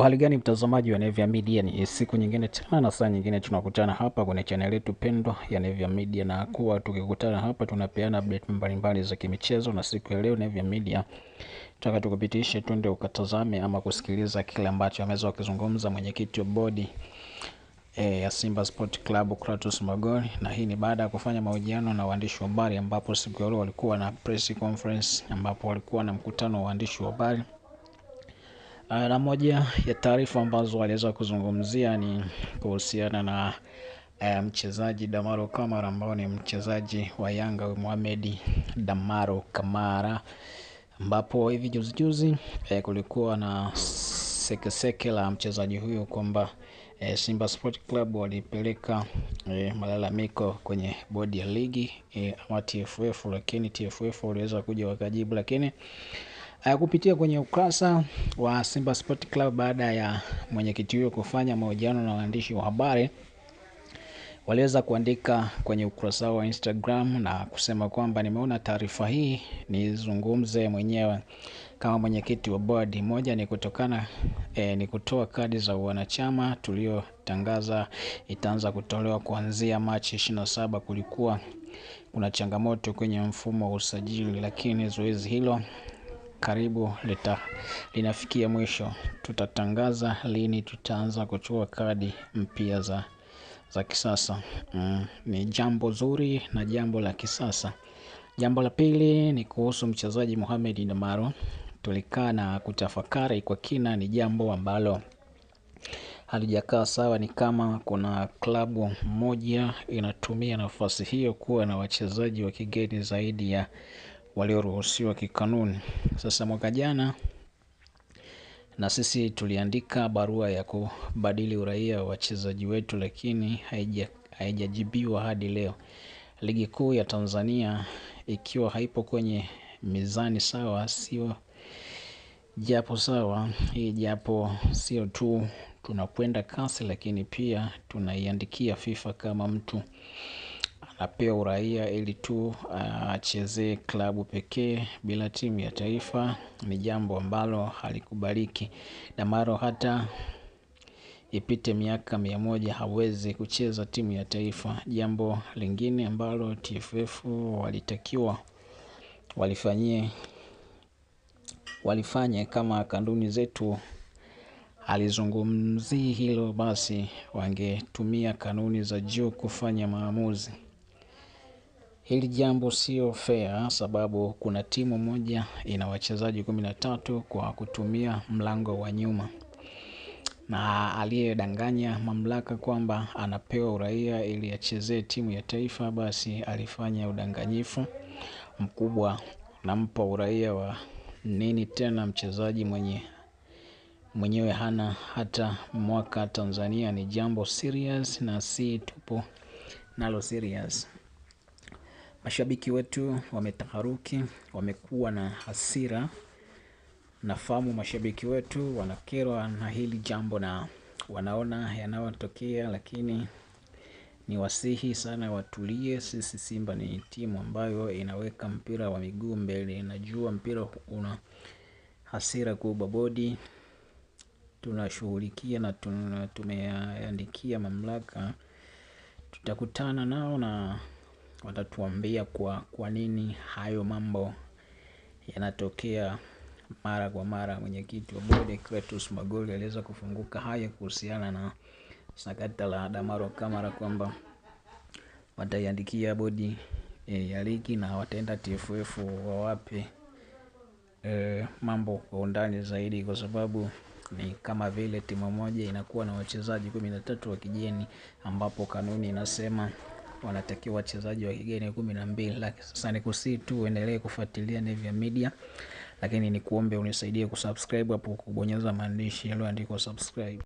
Hali gani mtazamaji wa Nevia Media, ni siku nyingine tena na saa nyingine tunakutana hapa kwenye channel yetu pendwa ya Nevia Media, na kuwa tukikutana hapa tunapeana update mbalimbali za kimichezo. Na siku ya leo Nevia Media tutaka tukupitishe twende ukatazame ama kusikiliza kile ambacho ameweza kuzungumza mwenyekiti wa bodi ya Simba Sport Club Kratos Magori, na hii ni baada ya kufanya mahojiano na waandishi wa habari, ambapo siku ya leo walikuwa na press conference, ambapo walikuwa na mkutano wa waandishi wa habari. Na moja ya taarifa ambazo waliweza kuzungumzia ni kuhusiana na mchezaji Damaro Kamara, ambao ni mchezaji wa Yanga, Mohamed Damaro Kamara, ambapo hivi juzi kulikuwa na sekeseke la mchezaji huyo kwamba Simba Sport Club walipeleka malalamiko kwenye bodi ya ligi ama TFF, lakini TFF waliweza kuja wakajibu. Lakini kupitia kwenye ukurasa wa Simba Sport Club, baada ya mwenyekiti huyo kufanya mahojiano na waandishi wa habari, waliweza kuandika kwenye ukurasa wa Instagram na kusema kwamba nimeona taarifa hii nizungumze mwenyewe kama mwenyekiti wa bodi. Moja ni kutokana ni kutoa kadi za wanachama tuliotangaza itaanza kutolewa kuanzia Machi 27. Kulikuwa kuna changamoto kwenye mfumo wa usajili, lakini zoezi hilo karibu linafikia mwisho. Tutatangaza lini tutaanza kuchukua kadi mpya za kisasa. Ni jambo zuri na jambo la kisasa. Jambo la pili ni kuhusu mchezaji Mohamed Damaro. Tulikaa na kutafakari kwa kina, ni jambo ambalo halijakaa sawa. Ni kama kuna klabu moja inatumia nafasi hiyo kuwa na wachezaji wa kigeni zaidi ya walioruhusiwa kikanuni. Sasa mwaka jana na sisi tuliandika barua ya kubadili uraia wa wachezaji wetu, lakini haijajibiwa hadi leo. Ligi kuu ya Tanzania ikiwa haipo kwenye mizani sawa, sio japo sawa, hii japo sio tu tunakwenda kasi, lakini pia tunaiandikia FIFA kama mtu anapewa uraia ili tu achezee klabu pekee bila timu ya taifa. Ni jambo ambalo halikubaliki. Damaro hata ipite miaka 100 hawezi kucheza timu ya taifa. Jambo lingine ambalo TFF walitakiwa walifanye kama kanuni zetu alizungumzi hilo, basi wangetumia kanuni za juu kufanya maamuzi. Hili jambo sio fair, sababu kuna timu moja ina wachezaji 13 kwa kutumia mlango wa nyuma, na aliyedanganya mamlaka kwamba anapewa uraia ili achezee timu ya taifa, basi alifanya udanganyifu mkubwa. Nampa uraia wa nini tena mchezaji mwenyewe hana hata mwaka Tanzania? Ni jambo serious na si tupo nalo serious. Mashabiki wetu wametaharuki, wamekuwa na hasira. Nafahamu mashabiki wetu wanakerwa na hili jambo na wanaona yanayotokea, lakini ni wasihi sana watulie. Sisi Simba ni timu ambayo inaweka mpira wa miguu mbele. Najua mpira una hasira kubwa, bodi tunashughulikia na tumeandikia mamlaka, tutakutana nao na watatuambia kwa nini hayo mambo yanatokea mara kwa mara. Mwenyekiti wa bodi Kratos Magori aliweza kufunguka haya kuhusiana na sakata la Damaro Kamara, kwamba wataiandikia bodi ya ligi na wataenda TFF wawape mambo kwa undani zaidi, kwa sababu ni kama vile timu moja inakuwa na wachezaji 13 wa kigeni, ambapo kanuni inasema wanatakiwa wachezaji wa kigeni 12. Lakini sasa nikusihi tu uendelee kufuatilia Nevia Media, lakini nikuombe unisaidie kusubscribe hapo, kubonyeza maandishi yaliyoandikwa subscribe.